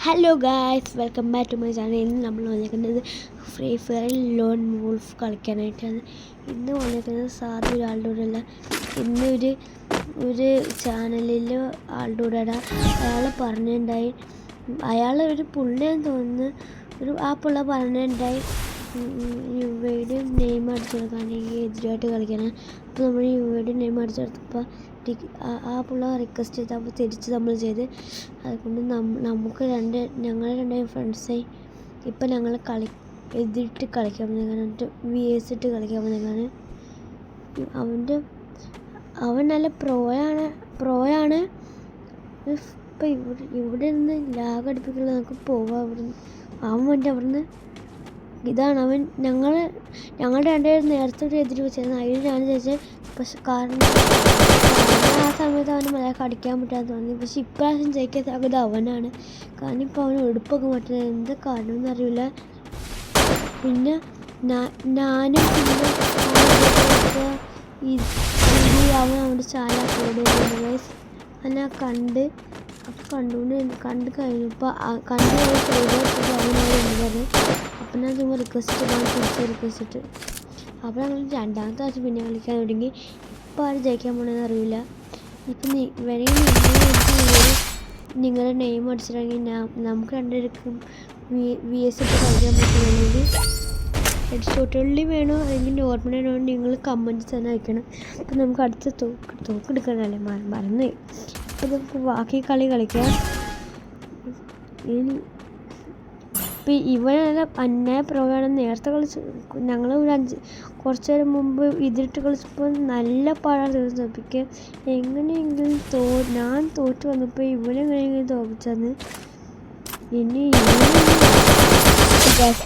Hello guys, welcome back to my channel. ഇന്ന് നമ്മൾ വന്നിരിക്കുന്നത് ഫ്രീ ഫയറിൽ ലോൺ വോൾഫ് കളിക്കാനായിട്ടാണ്. ഇന്ന് വന്നിരിക്കുന്നത് സാധാ ഒരാളുടെ കൂടെ അല്ല. ഇന്ന് ഒരു ചാനലിൽ ആളുടെ കൂടെ അയാൾ പറഞ്ഞിട്ടുണ്ടായി, അയാൾ ഒരു പുള്ളിയാന്ന് തോന്നുന്നു, ആ പുള്ള പറഞ്ഞിട്ടുണ്ടായി യുവയുടെ നെയിം അടിച്ചു കൊടുക്കാണെങ്കിൽ എതിരായിട്ട് കളിക്കാനാണ്. അപ്പോൾ നമ്മൾ യുവയുടെ നെയിം അടിച്ചു കൊടുത്തപ്പോൾ ആ പുള്ള റിക്വസ്റ്റ് ചെയ്ത് അപ്പോൾ തിരിച്ച് നമ്മൾ ചെയ്ത്. അതുകൊണ്ട് ഞങ്ങൾ രണ്ട് ഫ്രണ്ട്സായി ഇപ്പം ഞങ്ങൾ എതിരിട്ട് കളിക്കാൻ പോകുന്നതാണ്, VS ഇട്ട് കളിക്കാൻ പോകുന്നതാണ്. അവൻ നല്ല പ്രോയാണ്. ഇപ്പം ഇവിടെ നിന്ന് ലാഗ് അടുപ്പിക്കുള്ള നമുക്ക് പോവാം. അവിടുന്ന് ഇതാണ് അവൻ. ഞങ്ങളുടെ രണ്ടുപേരും നേരത്തെ ഒരു എതിര് വെച്ചായിരുന്നു. അതിന് ഞാൻ ചോദിച്ചത്, പക്ഷെ കാരണം ആ സമയത്ത് അവന് മലയാളം അടിക്കാൻ പറ്റാൻ തോന്നി. പക്ഷെ ഇപ്രാവശ്യം ജയിക്കാൻ സാധ്യത അവനാണ്. കാരണം ഇപ്പോൾ അവന് എടുപ്പൊക്കെ പറ്റുന്നത് എന്താ കാരണം എന്നറിയില്ല. പിന്നെ ഞാനും അവൻ അവിടെ ചാനൽ അപ്ലോഡ് ചെയ്യുന്നത് അങ്ങനെ കണ്ട് കഴിഞ്ഞപ്പോൾ അവനോട് അപ്പം ഞാൻ ചുമ്മാ റിക്വസ്റ്റ് ഇട്ട് അപ്പോൾ ഞങ്ങൾ രണ്ടാമത്തെ ആഴ്ച പിന്നെ കളിക്കാൻ തുടങ്ങി. ഇപ്പോൾ ആരും ജയിക്കാൻ പോകണമെന്ന് അറിയില്ല. ഇപ്പം നിങ്ങളുടെ നെയിം അടിച്ചിട്ടുണ്ടെങ്കിൽ നമുക്ക് രണ്ടുപേർക്കും VS ഇട്ട് കളിക്കാൻ പറ്റുമെങ്കിൽ ഹെഡ്ഷോട്ടുകളിൽ വേണോ അല്ലെങ്കിൽ നോർമൽ വേണോ നിങ്ങൾ കമൻറ്റ് തന്നെ അയക്കണം. അപ്പം നമുക്ക് അടുത്ത തോക്കെടുക്കാനല്ലേ മറന്നുപോയി. അപ്പോൾ നമുക്ക് ബാക്കി കളി കളിക്കാം. ഇപ്പം ഇവനെല്ലാം അന്യായ പ്രോഗ്രാം നേരത്തെ ഞങ്ങൾ കുറച്ച് നേരം മുമ്പ് ഇതിട്ട് കളിച്ചപ്പോൾ നല്ല പാടാണ് തോൽപ്പിക്കുക. എങ്ങനെയെങ്കിലും ഞാൻ തോറ്റ് വന്നപ്പോൾ ഇവനെങ്ങനെയെങ്കിലും തോൽപ്പിച്ചെന്ന്. ഇനി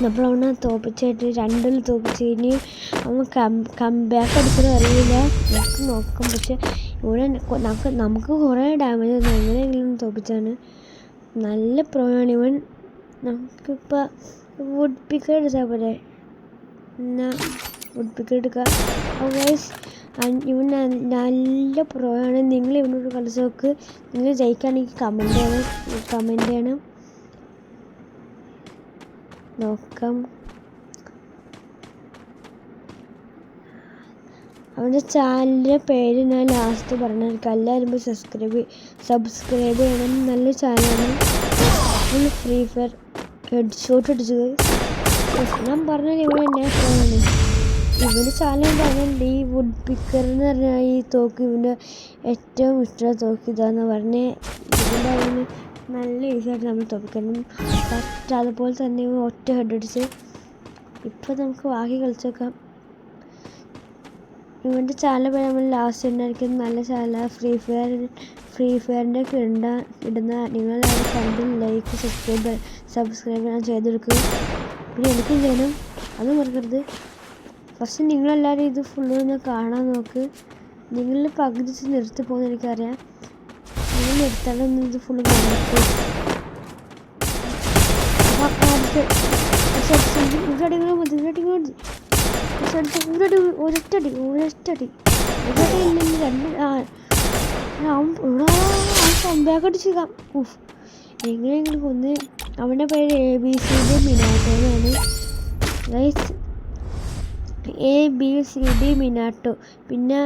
നമ്മൾ അവനെ തോൽപ്പിച്ചായിട്ട് രണ്ടിൽ തോൽപ്പിച്ച് ഇനി അവൻ കംബാക്ക് അടിക്കുന്നത് അറിയില്ല. നമുക്ക് നോക്കാം. പക്ഷെ ഇവിടെ നമുക്ക് കുറേ ഡാമേജ് വന്നു. എങ്ങനെയെങ്കിലും തോൽപ്പിച്ചാണ്. നല്ല പ്രോയാണ് ഇവൻ. നമുക്കിപ്പോൾ വുഡ് പിക്കർ എടുത്താൽ പോലെ എന്നാൽ വുഡ് പിക്കർ എടുക്കുക. ഇവൻ നല്ല പ്രോയാണ്. നിങ്ങൾ ഇവനോട് കളിച്ച് നോക്ക്. നിങ്ങൾ ജയിക്കുകയാണെങ്കിൽ കമൻറ്റ് ചെയ്യണം. നോക്കാം. അവൻ്റെ ചാനലിൻ്റെ പേര് ഞാൻ ലാസ്റ്റ് പറഞ്ഞിരിക്കാം. എല്ലാവരും സബ്സ്ക്രൈബ് ചെയ്യണം. നല്ല ചാനലാണ്. ഫുൾ ഫ്രീ ഫയർ ഹെഡ്ഷോട്ട് അടിച്ചത് ഞാൻ പറഞ്ഞാൽ ഇവൻ എന്നെ ഫോണാണ്. ഇവൻ്റെ ചാനൽ പറഞ്ഞിട്ടുണ്ട് ഈ വുഡ് പിക്കർ എന്ന് പറഞ്ഞാൽ ഈ തോക്ക് ഇവൻ്റെ ഏറ്റവും ഇഷ്ടമുള്ള തോക്ക് ഇതാന്ന് പറഞ്ഞ്. ഇതിൻ്റെ അവന് നല്ല ഈസിയായിട്ട് നമ്മൾ തോപ്പിക്കണം. ഫസ്റ്റ് അതുപോലെ തന്നെ ഒറ്റ ഹെഡ് അടിച്ച്. ഇപ്പോൾ നമുക്ക് ബാക്കി കളിച്ചേക്കാം. ഇവൻ്റെ ചാനൽ പേര് നമ്മൾ ലാസ്റ്റ് ഉണ്ടായിരിക്കും. നല്ല ചാനലാണ്. ഫ്രീ ഫയറിൻ്റെ ഒക്കെ ഇടുന്ന നിങ്ങളെല്ലാവരും കണ്ട് ലൈക്ക് സബ്സ്ക്രൈബ് ഞാൻ ചെയ്തെടുക്കും. പിന്നെ എനിക്കും ചെയ്യണം, അത് മറക്കരുത്. ഫസ്റ്റ് നിങ്ങളെല്ലാവരും ഇത് ഫുള്ളൊന്ന് കാണാൻ നോക്ക്. നിങ്ങളിൽ പകുതി നിർത്തി പോകുന്ന എനിക്കറിയാം. നിങ്ങൾ നിർത്താനൊന്നും ഇത് ഫുള്ള് കാണാൻ ഒരൊറ്റടി ഇല്ലെങ്കിൽ കംബാക്ക് അടിച്ചേക്കാം. എങ്ങനെയെങ്കിലും ഒന്ന്. അവൻ്റെ പേര് ABCD മിനാട്ടോ എന്നാണ്. ABCD മിനാട്ടോ. പിന്നെ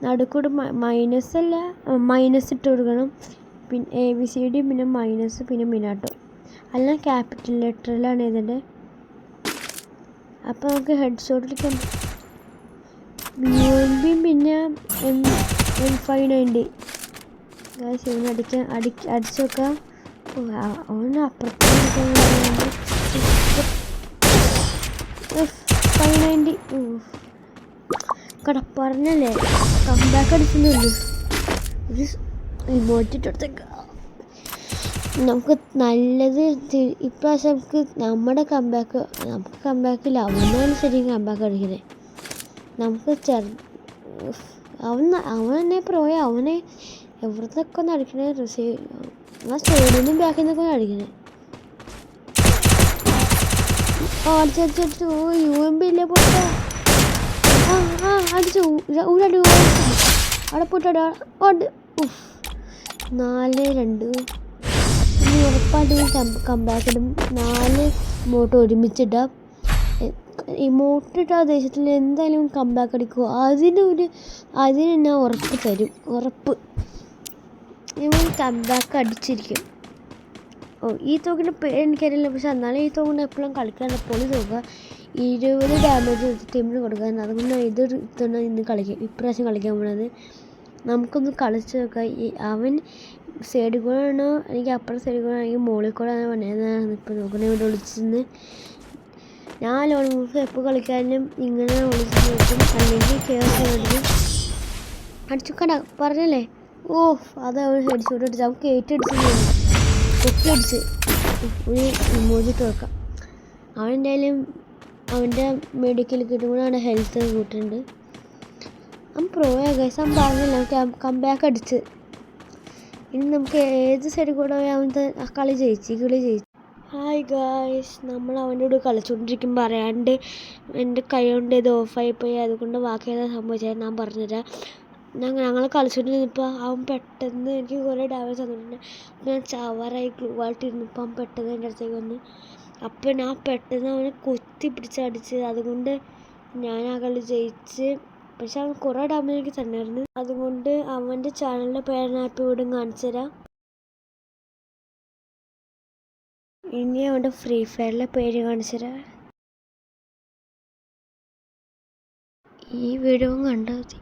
നടുക്കൂടെ മൈനസ് ഇട്ട് കൊടുക്കണം. പിന്നെ ABCD പിന്നെ മൈനസ് പിന്നെ മിനാട്ടോ. അല്ല ക്യാപിറ്റൽ ലെറ്ററിലാണ് ഇതിൻ്റെ. അപ്പോൾ നമുക്ക് ഹെഡ് ഷോട്ട് എടുക്കാം. UMP പിന്നെ M590 അടിച്ചു നോക്കാം. അവന് അപ്പുറത്ത് 590 പറഞ്ഞല്ലേ കംബാക്ക് അടിക്കുന്നുണ്ട്. ഒരു ഇമോട്ടിട്ടെടുത്തേക്ക. നമുക്ക് നല്ലത് ഇപ്രാവശ്യം നമുക്ക് കംബാക്കില്ല. അവനാണ് ശരിക്കും കംബാക്ക് അടിക്കുന്നത്. നമുക്ക് അവൻ തന്നെ അവനെ എവിടുന്നൊക്കെ ഒന്ന് അടിക്കണേ. ആ സ്റ്റേഡിയനും ബാക്കിൽ നിന്നൊക്കെ ഒന്ന് അടിക്കണേ. അടിച്ചു UMP ഇല്ലേ പോട്ടെ. അടിച്ചു ഊരടി അവിടെ പോയിട്ട് 4-2. ഉറപ്പായിട്ടും കമ്പാക്ക് ഇടും. 4 ഇമോട്ട് ഒരുമിച്ചിടാം. ഇമോട്ടിട്ട ദേശത്തിൽ എന്തായാലും കമ്പാക്ക് അടിക്കും. അതിന് ഞാൻ ഉറപ്പ് തരും. ഉറപ്പ് ഇവൻ കമ്പാക്ക് അടിച്ചിരിക്കും. ഈ തോക്കിൻ്റെ പേര് എനിക്കറിയില്ല, പക്ഷെ എന്നാലും ഈ തോക്കിൻ്റെ എപ്പോഴും കളിക്കാൻ പൊളി തോക്കുക. 20 ഡാമേജ് ടീമിന് കൊടുക്കാൻ. അതുകൊണ്ട് ഇത് ഇത്തവണ ഇപ്രാവശ്യം കളിക്കാൻ പോണത്. നമുക്കൊന്ന് കളിച്ച് നോക്കാം. അവൻ സൈഡിൽ കൂടെ ആണോ എനിക്ക് അപ്പുറം സൈഡിൽ കൂടെ ആണെങ്കിൽ മുകളിൽ കൂടെ ആണ് പണിയാണ് ഇപ്പോൾ നോക്കണേ. ഇവിടെ വിളിച്ചിരുന്ന് ഞാൻ ലോൺ മൂവ് എപ്പോൾ കളിക്കാനും ഇങ്ങനെ വിളിച്ച് നോക്കും. അല്ലെങ്കിൽ കയറി അടിച്ചുക്കട പറഞ്ഞല്ലേ. അത് അവൻ ഹെഡ്ഷോട്ട് അടിച്ച് അവൻ കൊത്തിയടിച്ച് ഒരു ഇമോജിട്ട് വെക്കാം. അവൻ എന്തായാലും അവൻ്റെ മെഡിക്കൽ കിട്ടുമ്പോഴാണ് ഹെൽത്ത് കൂട്ടുന്നുണ്ട്. അവൻ പ്രോയാ ഗൈസ്. അവൻ പറഞ്ഞില്ല കംബാക്ക് അടിച്ച്. ഇനി നമുക്ക് ഏത് സൈഡിൽ കൂടെ അവൻ്റെ കളി ജയിച്ചു. ഹായ് ഗായ്സ്, നമ്മൾ അവൻ്റെ കൂടെ കളിച്ചുകൊണ്ടിരിക്കുമ്പോൾ അറിയാണ്ട് എൻ്റെ കൈ കൊണ്ട് ഇത് ഓഫായിപ്പോയി. അതുകൊണ്ട് ബാക്കി ഏതാ സംഭവിച്ചത് ഞാൻ പറഞ്ഞുതരാം. ഞങ്ങൾ കളിച്ചുകൊണ്ടിരുന്നപ്പോൾ അവൻ പെട്ടെന്ന് എനിക്ക് കുറേ ഡാമേജ് തന്നിട്ടുണ്ട്. ഞാൻ ചവറായി ഗ്ലൂവായിട്ടിരുന്നപ്പോൾ അവൻ പെട്ടെന്ന് എൻ്റെ അടുത്തേക്ക് വന്ന്. അപ്പോൾ ഞാൻ പെട്ടെന്ന് അവനെ കൊത്തി പിടിച്ചടിച്ച്. അതുകൊണ്ട് ഞാൻ ആ കളി ജയിച്ച്. പക്ഷെ അവൻ കുറേ ഡാമേജ് എനിക്ക് തന്നായിരുന്നു. അതുകൊണ്ട് അവൻ്റെ ചാനലിൻ്റെ പേര് ഞാൻ ഇപ്പോൾ ഇവിടെ കാണിച്ചു തരാം. ഇനി അവൻ്റെ ഫ്രീ ഫയറിലെ പേര് കാണിച്ചു തരാം. ഈ വീഡിയോ കണ്ടാൽ മതി.